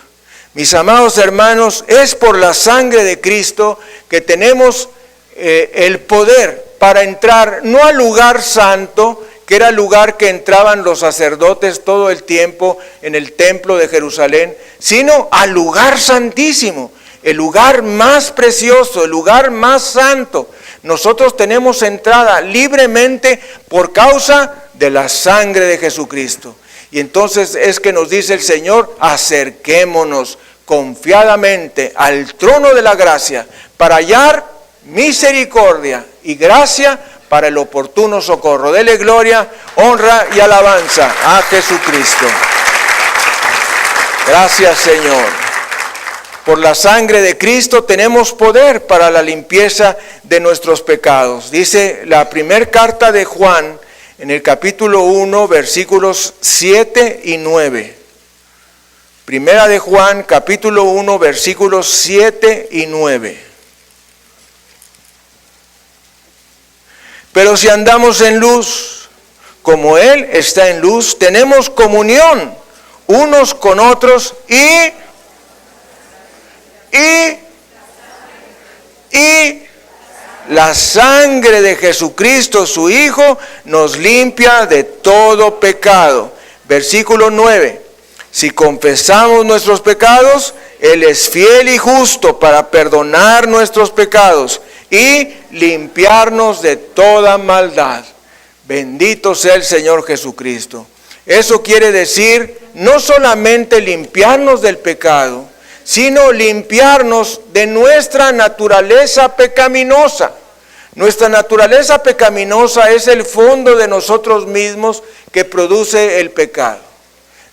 Mis amados hermanos, es por la sangre de Cristo que tenemos el poder para entrar no al lugar santo, que era el lugar que entraban los sacerdotes todo el tiempo en el templo de Jerusalén, sino al lugar santísimo, el lugar más precioso, el lugar más santo. Nosotros tenemos entrada libremente por causa de la sangre de Jesucristo. Y entonces es que nos dice el Señor, acerquémonos confiadamente al trono de la gracia para hallar misericordia y gracia para el oportuno socorro. Dele gloria, honra y alabanza a Jesucristo. Gracias, Señor. Por la sangre de Cristo tenemos poder para la limpieza de nuestros pecados. Dice la primera carta de Juan en el capítulo 1, versículos 7 y 9. Primera de Juan, capítulo 1, versículos 7 y 9. Pero si andamos en luz, como Él está en luz, tenemos comunión unos con otros y la sangre de Jesucristo, su Hijo, nos limpia de todo pecado. Versículo 9. Si confesamos nuestros pecados, Él es fiel y justo para perdonar nuestros pecados y limpiarnos de toda maldad. Bendito sea el Señor Jesucristo. Eso quiere decir no solamente limpiarnos del pecado, sino limpiarnos de nuestra naturaleza pecaminosa. Nuestra naturaleza pecaminosa es el fondo de nosotros mismos que produce el pecado.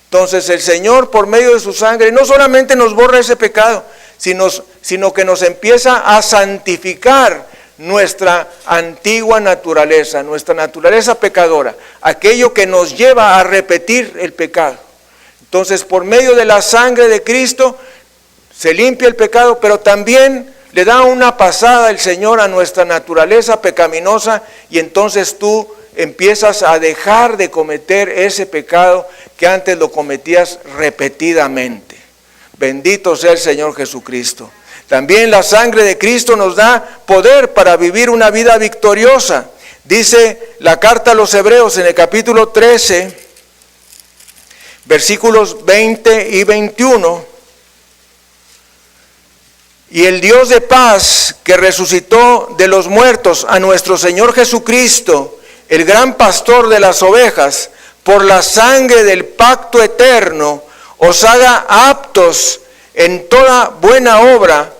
Entonces el Señor, por medio de su sangre, no solamente nos borra ese pecado, sino que nos empieza a santificar nuestra antigua naturaleza, nuestra naturaleza pecadora, aquello que nos lleva a repetir el pecado. Entonces, por medio de la sangre de Cristo, se limpia el pecado, pero también le da una pasada el Señor a nuestra naturaleza pecaminosa, y entonces tú empiezas a dejar de cometer ese pecado que antes lo cometías repetidamente. Bendito sea el Señor Jesucristo. También la sangre de Cristo nos da poder para vivir una vida victoriosa. Dice la carta a los Hebreos en el capítulo 13, versículos 20 y 21. Y el Dios de paz, que resucitó de los muertos a nuestro Señor Jesucristo, el gran pastor de las ovejas, por la sangre del pacto eterno, os haga aptos en toda buena obra,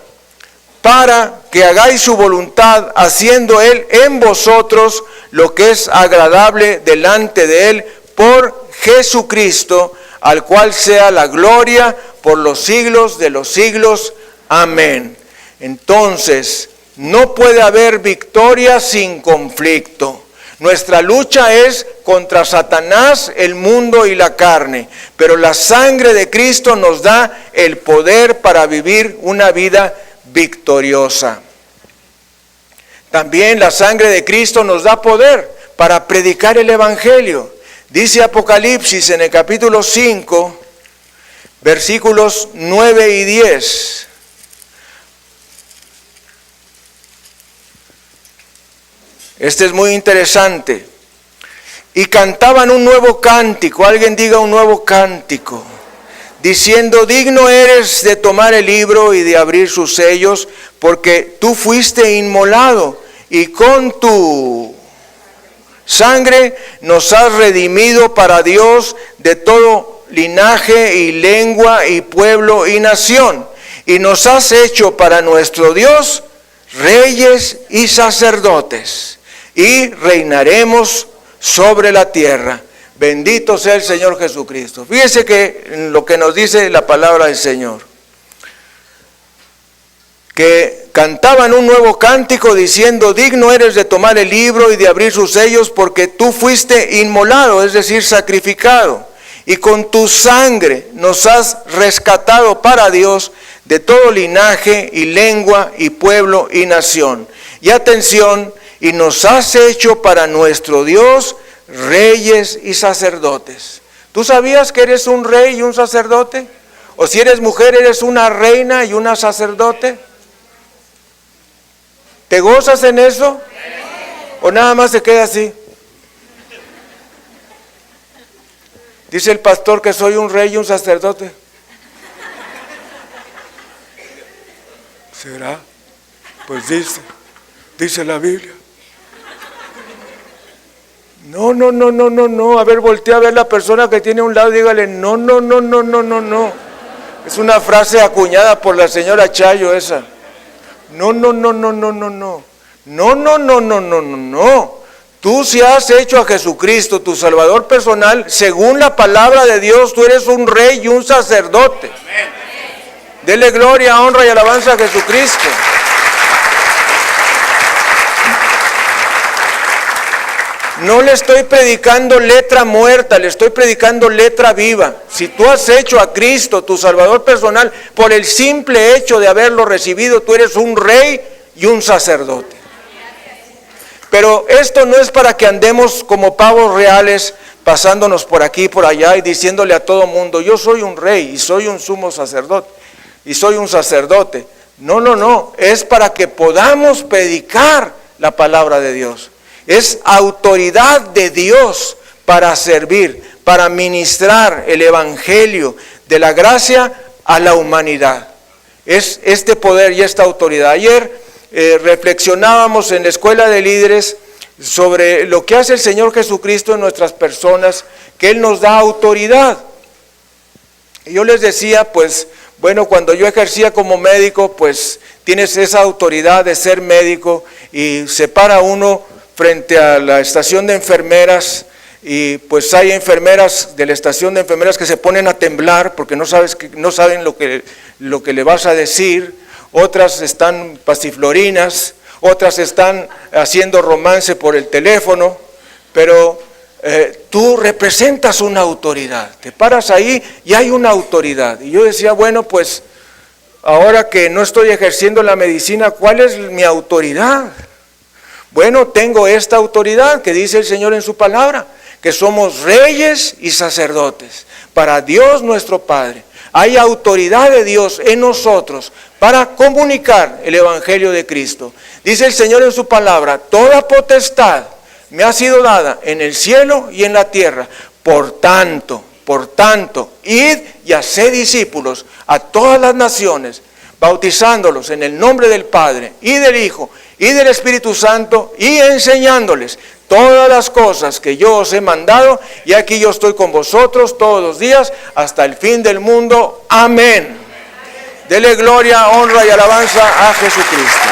para que hagáis su voluntad, haciendo Él en vosotros lo que es agradable delante de Él, por Jesucristo, al cual sea la gloria por los siglos de los siglos. Amén. Entonces, no puede haber victoria sin conflicto. Nuestra lucha es contra Satanás, el mundo y la carne, pero la sangre de Cristo nos da el poder para vivir una vida victoriosa. También la sangre de Cristo nos da poder para predicar el Evangelio. Dice Apocalipsis en el capítulo 5, versículos 9 y 10. Este es muy interesante. Y cantaban un nuevo cántico, alguien diga un nuevo cántico, diciendo: digno eres de tomar el libro y de abrir sus sellos, porque tú fuiste inmolado y con tu sangre nos has redimido para Dios de todo linaje y lengua y pueblo y nación, y nos has hecho para nuestro Dios reyes y sacerdotes, y reinaremos sobre la tierra. Bendito sea el Señor Jesucristo. Fíjese que lo que nos dice la palabra del Señor, que cantaban un nuevo cántico diciendo: digno eres de tomar el libro y de abrir sus sellos, porque tú fuiste inmolado, es decir, sacrificado, y con tu sangre nos has rescatado para Dios de todo linaje y lengua y pueblo y nación. Y atención, y nos has hecho para nuestro Dios reyes y sacerdotes. ¿Tú sabías que eres un rey y un sacerdote? O si eres mujer, eres una reina y una sacerdote. ¿Te gozas en eso? ¿O nada más se queda así? Dice el pastor que soy un rey y un sacerdote. ¿Será? Pues dice la Biblia. No. A ver, voltea a ver la persona que tiene a un lado y dígale: no. Es una frase acuñada por la señora Chayo esa. No. Tú, si has hecho a Jesucristo tu Salvador personal, según la palabra de Dios, tú eres un rey y un sacerdote. Dele gloria, honra y alabanza a Jesucristo. No le estoy predicando letra muerta, le estoy predicando letra viva. Si tú has hecho a Cristo tu Salvador personal, por el simple hecho de haberlo recibido, tú eres un rey y un sacerdote. Pero esto no es para que andemos como pavos reales, pasándonos por aquí y por allá y diciéndole a todo mundo: yo soy un rey y soy un sumo sacerdote y soy un sacerdote. No, es para que podamos predicar la palabra de Dios. Es autoridad de Dios para servir, para ministrar el Evangelio de la gracia a la humanidad. Es este poder y esta autoridad. Ayer reflexionábamos en la escuela de líderes sobre lo que hace el Señor Jesucristo en nuestras personas, que Él nos da autoridad. Y yo les decía, pues Bueno, cuando yo ejercía como médico, pues tienes esa autoridad de ser médico y se para uno frente a la estación de enfermeras y pues hay enfermeras de la estación de enfermeras que se ponen a temblar porque no saben lo que le vas a decir. Otras están pasiflorinas, otras están haciendo romance por el teléfono, pero tú representas una autoridad, te paras ahí y hay una autoridad. Y yo decía, bueno, pues ahora que no estoy ejerciendo la medicina, ¿cuál es mi autoridad? Bueno, tengo esta autoridad que dice el Señor en su palabra, que somos reyes y sacerdotes para Dios nuestro Padre. Hay autoridad de Dios en nosotros para comunicar el Evangelio de Cristo. Dice el Señor en su palabra, toda potestad me ha sido dada en el cielo y en la tierra. Por tanto, id y haced discípulos a todas las naciones, bautizándolos en el nombre del Padre y del Hijo y del Espíritu Santo y enseñándoles todas las cosas que yo os he mandado, y aquí yo estoy con vosotros todos los días hasta el fin del mundo. Amén. Dele gloria, honra y alabanza a Jesucristo.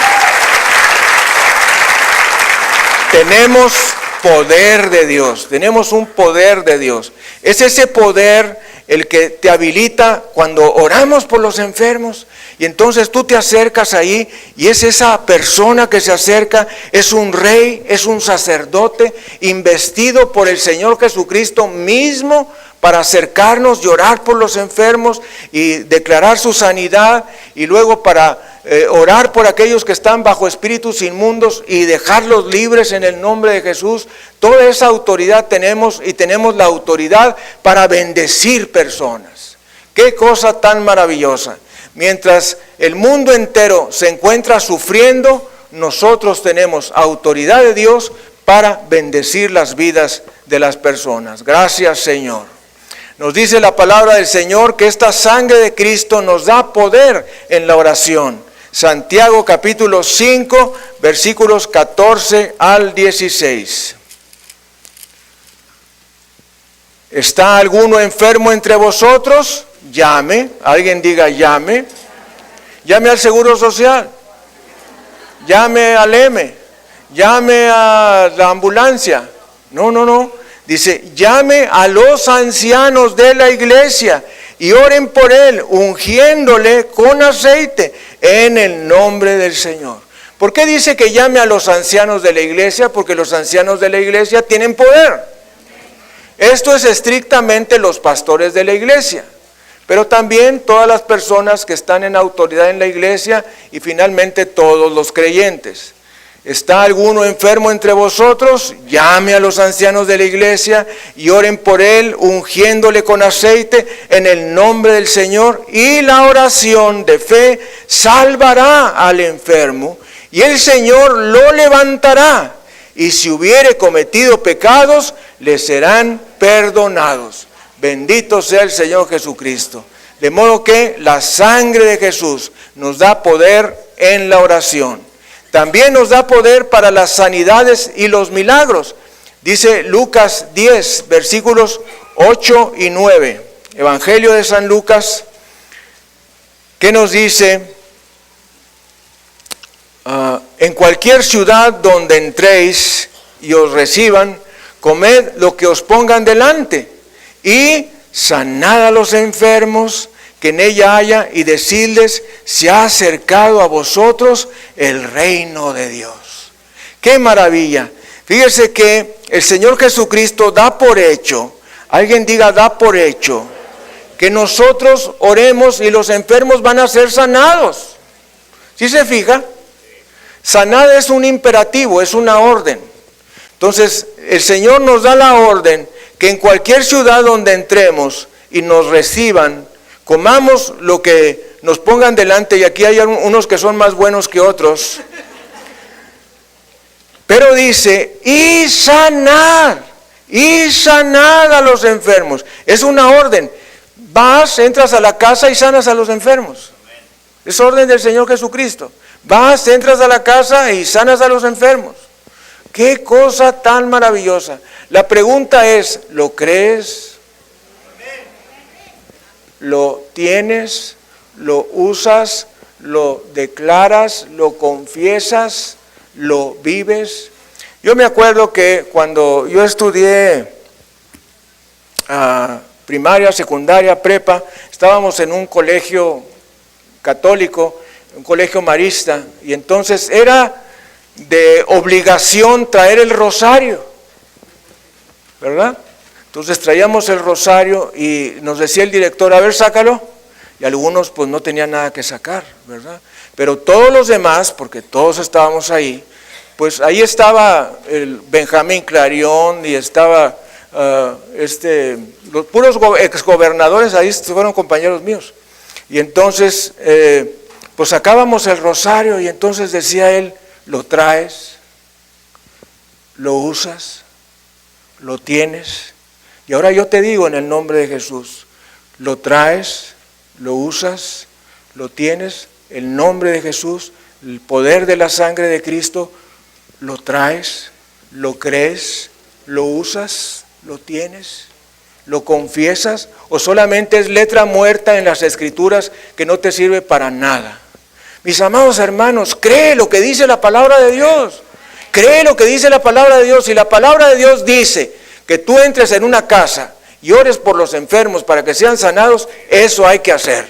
Tenemos poder de Dios, tenemos un poder de Dios. Es ese poder el que te habilita cuando oramos por los enfermos. Y entonces tú te acercas ahí y es esa persona que se acerca, es un rey, es un sacerdote investido por el Señor Jesucristo mismo para acercarnos y orar por los enfermos y declarar su sanidad y luego para orar por aquellos que están bajo espíritus inmundos y dejarlos libres en el nombre de Jesús. Toda esa autoridad tenemos y tenemos la autoridad para bendecir personas. ¡Qué cosa tan maravillosa! Mientras el mundo entero se encuentra sufriendo, nosotros tenemos autoridad de Dios para bendecir las vidas de las personas. Gracias, Señor. Nos dice la palabra del Señor que esta sangre de Cristo nos da poder en la oración. Santiago capítulo 5, versículos 14 al 16. ¿Está alguno enfermo entre vosotros? Llame, alguien diga llame. Llame al Seguro Social. Llame al EME. Llame a la ambulancia. No. Dice, llame a los ancianos de la iglesia y oren por él, ungiéndole con aceite en el nombre del Señor. ¿Por qué dice que llame a los ancianos de la iglesia? Porque los ancianos de la iglesia tienen poder. Esto es estrictamente los pastores de la iglesia, pero también todas las personas que están en autoridad en la iglesia y finalmente todos los creyentes. ¿Está alguno enfermo entre vosotros? Llame a los ancianos de la iglesia y oren por él, ungiéndole con aceite en el nombre del Señor. Y la oración de fe salvará al enfermo y el Señor lo levantará. Y si hubiere cometido pecados, le serán perdonados. Bendito sea el Señor Jesucristo. De modo que la sangre de Jesús nos da poder en la oración. También nos da poder para las sanidades y los milagros. Dice Lucas 10, versículos 8 y 9. Evangelio de San Lucas, ¿qué nos dice? En cualquier ciudad donde entréis y os reciban, comed lo que os pongan delante y sanad a los enfermos que en ella haya, y decidles, se ha acercado a vosotros el reino de Dios. ¡Qué maravilla! Fíjese que el Señor Jesucristo da por hecho, alguien diga da por hecho, que nosotros oremos y los enfermos van a ser sanados. ¿Sí se fija? Sanar es un imperativo, es una orden. Entonces, el Señor nos da la orden que en cualquier ciudad donde entremos y nos reciban, comamos lo que nos pongan delante, y aquí hay unos que son más buenos que otros. Pero dice, y sanad a los enfermos. Es una orden. Vas, entras a la casa y sanas a los enfermos. Es orden del Señor Jesucristo. Vas, entras a la casa y sanas a los enfermos. ¡Qué cosa tan maravillosa! La pregunta es, ¿lo crees? ¿Lo tienes? lo usas, lo declaras, lo confiesas, lo vives. Yo me acuerdo que cuando yo estudié primaria, secundaria, prepa, estábamos en un colegio católico, un colegio marista, y entonces era de obligación traer el rosario, ¿verdad? Entonces traíamos el rosario y nos decía el director, a ver, sácalo, y algunos pues no tenían nada que sacar, ¿verdad? Pero todos los demás, porque todos estábamos ahí, pues ahí estaba el Benjamín Clarion y estaba los puros exgobernadores, ahí fueron compañeros míos. Y entonces, pues sacábamos el rosario y entonces decía él, lo traes, lo usas, lo tienes. Y ahora yo te digo en el nombre de Jesús, lo traes, lo usas, lo tienes, el nombre de Jesús, el poder de la sangre de Cristo, lo traes, lo crees, lo usas, lo tienes, lo confiesas, o solamente es letra muerta en las Escrituras que no te sirve para nada. Mis amados hermanos, cree lo que dice la palabra de Dios, cree lo que dice la palabra de Dios. Si la palabra de Dios dice que tú entres en una casa y ores por los enfermos para que sean sanados, eso hay que hacer.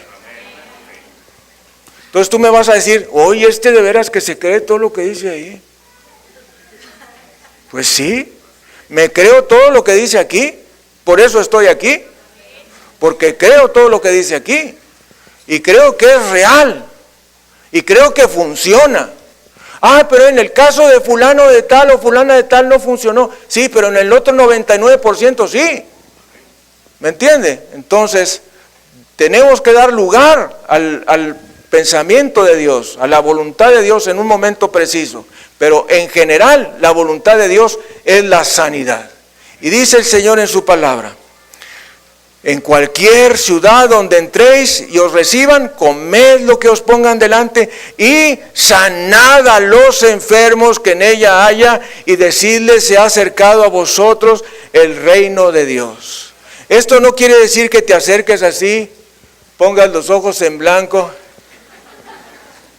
Entonces tú me vas a decir, oye, de veras que se cree todo lo que dice ahí. Pues sí, me creo todo lo que dice aquí, por eso estoy aquí, porque creo todo lo que dice aquí, y creo que es real, y creo que funciona. Pero en el caso de fulano de tal o fulana de tal no funcionó. Sí, pero en el otro 99% sí. ¿Me entiende? Entonces, tenemos que dar lugar al pensamiento de Dios, a la voluntad de Dios en un momento preciso. Pero en general, la voluntad de Dios es la sanidad. Y dice el Señor en su palabra, en cualquier ciudad donde entréis y os reciban, comed lo que os pongan delante y sanad a los enfermos que en ella haya y decidles, se ha acercado a vosotros el reino de Dios. Esto no quiere decir que te acerques así, pongas los ojos en blanco.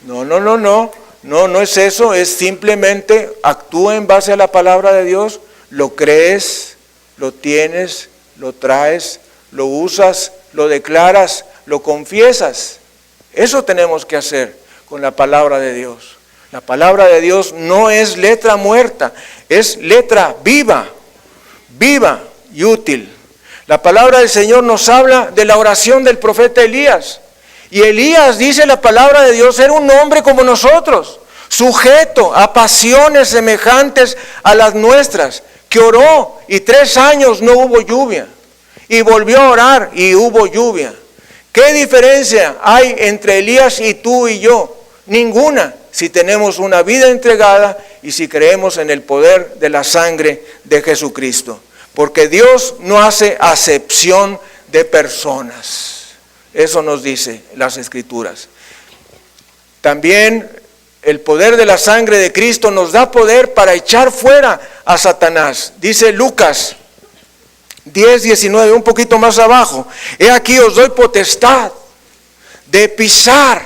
No es eso, es simplemente actúa en base a la palabra de Dios, lo crees, lo tienes, lo traes, lo usas, lo declaras, lo confiesas. Eso tenemos que hacer con la palabra de Dios. La palabra de Dios no es letra muerta, es letra viva, viva y útil. La palabra del Señor nos habla de la oración del profeta Elías. Y Elías, dice la palabra de Dios, era un hombre como nosotros, sujeto a pasiones semejantes a las nuestras, que oró y 3 años no hubo lluvia. Y volvió a orar y hubo lluvia. ¿Qué diferencia hay entre Elías y tú y yo? Ninguna, si tenemos una vida entregada y si creemos en el poder de la sangre de Jesucristo. Porque Dios no hace acepción de personas. Eso nos dice las Escrituras. También el poder de la sangre de Cristo nos da poder para echar fuera a Satanás. Dice Lucas 10:19, un poquito más abajo. He aquí os doy potestad de pisar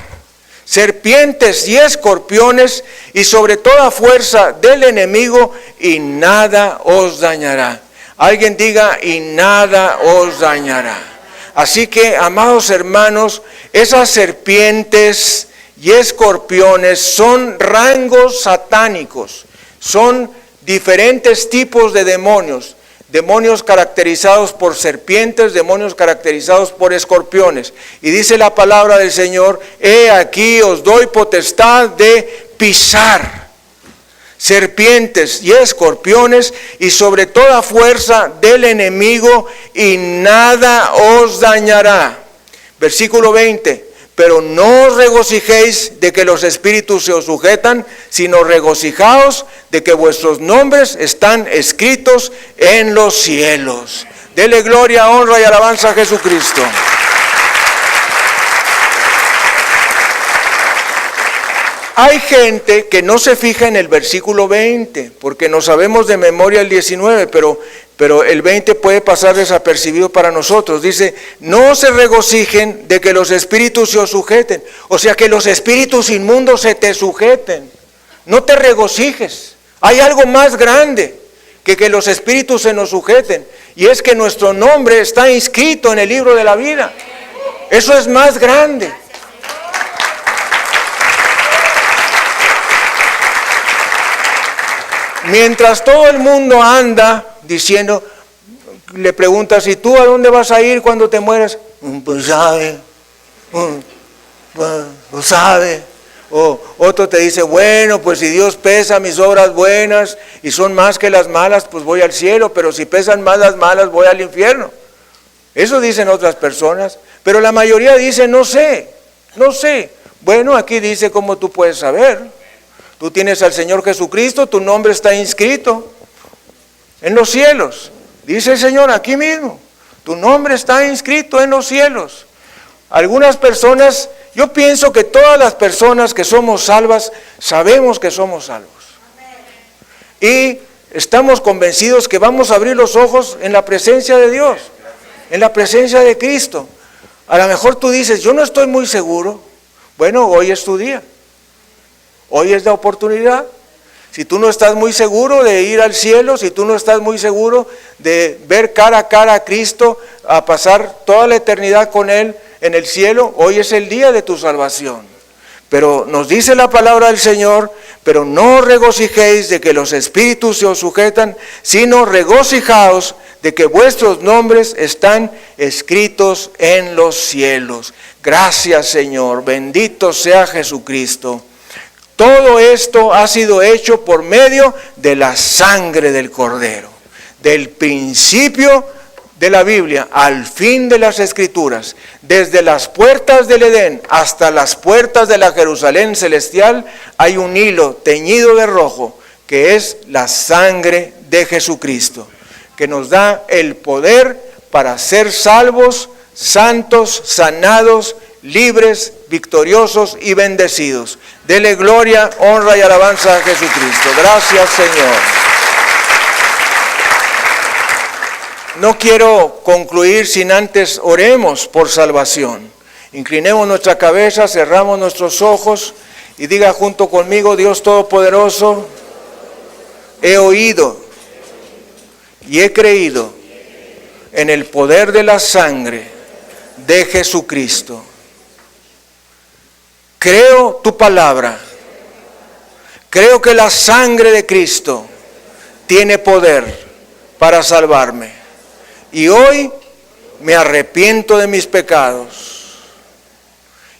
serpientes y escorpiones y sobre toda fuerza del enemigo y nada os dañará. Alguien diga, y nada os dañará. Así que, amados hermanos, esas serpientes y escorpiones son rangos satánicos, son diferentes tipos de demonios. Demonios caracterizados por serpientes, demonios caracterizados por escorpiones. Y dice la palabra del Señor, he aquí os doy potestad de pisar serpientes y escorpiones y sobre toda fuerza del enemigo y nada os dañará. Versículo 20, pero no os regocijéis de que los espíritus se os sujetan, sino regocijaos de que vuestros nombres están escritos en los cielos. Dele gloria, honra y alabanza a Jesucristo. Hay gente que no se fija en el versículo 20, porque no sabemos de memoria el 19, pero pero el 20 puede pasar desapercibido para nosotros. Dice, no se regocijen de que los espíritus se os sujeten. O sea, que los espíritus inmundos se te sujeten. No te regocijes. Hay algo más grande que los espíritus se nos sujeten. Y es que nuestro nombre está inscrito en el libro de la vida. Eso es más grande. Mientras todo el mundo anda diciendo, le preguntas, ¿y tú a dónde vas a ir cuando te mueras? Pues sabe, pues sabe. O otro te dice, bueno, pues si Dios pesa mis obras buenas y son más que las malas, pues voy al cielo, pero si pesan más las malas, voy al infierno. Eso dicen otras personas, pero la mayoría dice, no sé. Bueno, aquí dice cómo tú puedes saber. Tú tienes al Señor Jesucristo, tu nombre está inscrito en los cielos. Dice el Señor aquí mismo, tu nombre está inscrito en los cielos. Algunas personas, yo pienso que todas las personas que somos salvas, sabemos que somos salvos. Y estamos convencidos que vamos a abrir los ojos en la presencia de Dios, en la presencia de Cristo. A lo mejor tú dices, yo no estoy muy seguro. Bueno, hoy es tu día. Hoy es la oportunidad. Si tú no estás muy seguro de ir al cielo, si tú no estás muy seguro de ver cara a cara a Cristo, a pasar toda la eternidad con Él en el cielo, hoy es el día de tu salvación. Pero nos dice la palabra del Señor, pero no regocijéis de que los espíritus se os sujetan, sino regocijaos de que vuestros nombres están escritos en los cielos. Gracias, Señor, bendito sea Jesucristo. Todo esto ha sido hecho por medio de la sangre del Cordero. Del principio de la Biblia al fin de las Escrituras, desde las puertas del Edén hasta las puertas de la Jerusalén celestial, hay un hilo teñido de rojo que es la sangre de Jesucristo, que nos da el poder para ser salvos, santos, sanados, libres, victoriosos y bendecidos. Dele gloria, honra y alabanza a Jesucristo. Gracias, Señor. No quiero concluir sin antes oremos por salvación. Inclinemos nuestra cabeza, cerramos nuestros ojos y diga junto conmigo, Dios Todopoderoso, he oído y he creído en el poder de la sangre de Jesucristo. Creo tu palabra. Creo que la sangre de Cristo tiene poder para salvarme. Y hoy me arrepiento de mis pecados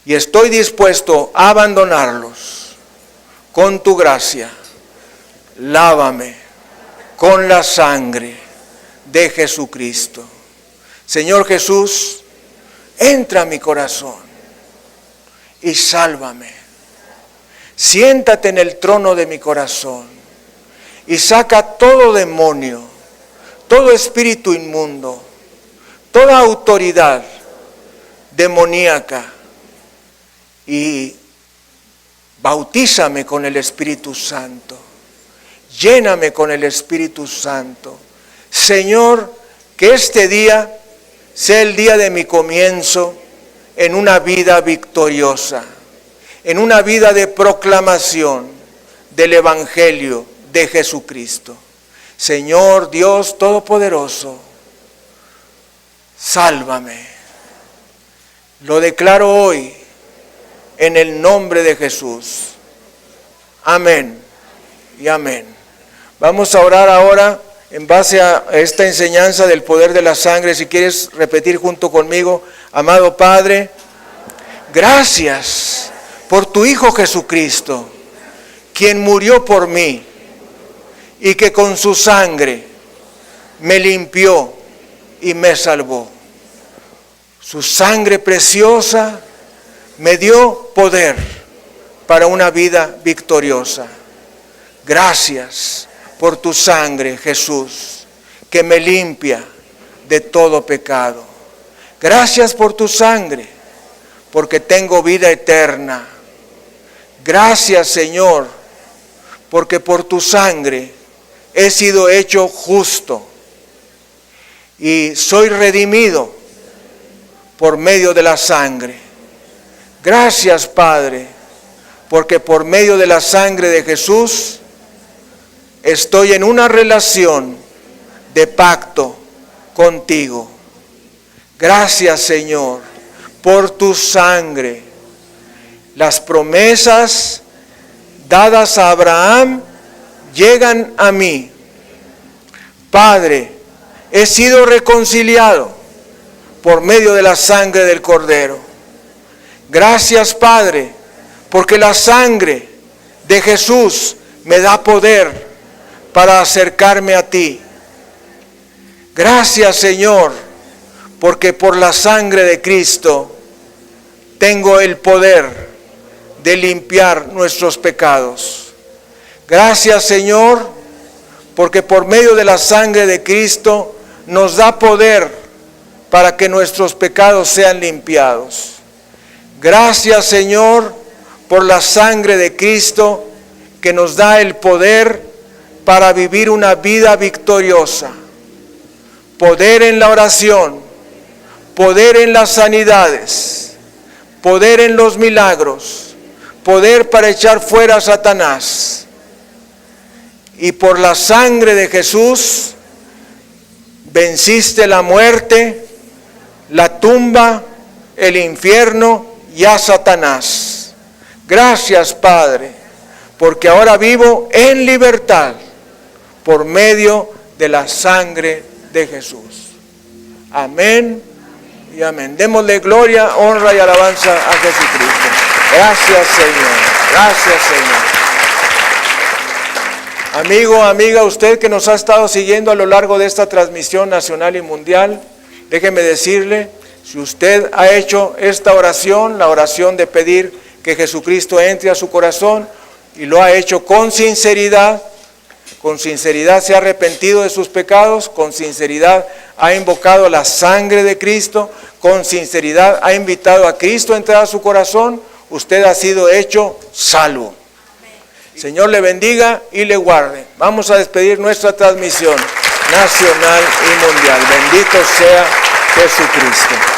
y estoy dispuesto a abandonarlos con tu gracia. Lávame con la sangre de Jesucristo. Señor Jesús, entra a mi corazón y sálvame. Siéntate en el trono de mi corazón y saca todo demonio, todo espíritu inmundo, toda autoridad demoníaca y bautízame con el Espíritu Santo. Lléname con el Espíritu Santo. Señor, que este día sea el día de mi comienzo en una vida victoriosa, en una vida de proclamación del Evangelio de Jesucristo. Señor Dios Todopoderoso, sálvame. Lo declaro hoy en el nombre de Jesús. Amén y amén. Vamos a orar ahora en base a esta enseñanza del poder de la sangre. Si quieres repetir junto conmigo, amado Padre, gracias por tu Hijo Jesucristo, quien murió por mí y que con su sangre me limpió y me salvó. Su sangre preciosa me dio poder para una vida victoriosa. Gracias por tu sangre, Jesús, que me limpia de todo pecado. Gracias por tu sangre, porque tengo vida eterna. Gracias, Señor, porque por tu sangre he sido hecho justo y soy redimido por medio de la sangre. Gracias, Padre, porque por medio de la sangre de Jesús estoy en una relación de pacto contigo. Gracias, Señor, por tu sangre. Las promesas dadas a Abraham llegan a mí. Padre, he sido reconciliado por medio de la sangre del Cordero. Gracias, Padre, porque la sangre de Jesús me da poder para acercarme a ti. Gracias, Señor, porque por la sangre de Cristo tengo el poder de limpiar nuestros pecados. Gracias, Señor, porque por medio de la sangre de Cristo nos da poder para que nuestros pecados sean limpiados. Gracias, Señor, por la sangre de Cristo que nos da el poder para vivir una vida victoriosa. Poder en la oración, poder en las sanidades, poder en los milagros, poder para echar fuera a Satanás. Y por la sangre de Jesús venciste la muerte, la tumba, el infierno y a Satanás. Gracias, Padre, porque ahora vivo en libertad por medio de la sangre de Jesús. Amén y amén. Démosle gloria, honra y alabanza a Jesucristo. Gracias, Señor. Gracias, Señor. Amigo, amiga, usted que nos ha estado siguiendo a lo largo de esta transmisión nacional y mundial, déjeme decirle, si usted ha hecho esta oración, la oración de pedir que Jesucristo entre a su corazón, y lo ha hecho con sinceridad se ha arrepentido de sus pecados, con sinceridad ha invocado la sangre de Cristo, con sinceridad ha invitado a Cristo a entrar a su corazón, usted ha sido hecho salvo. Señor le bendiga y le guarde. Vamos a despedir nuestra transmisión nacional y mundial. Bendito sea Jesucristo.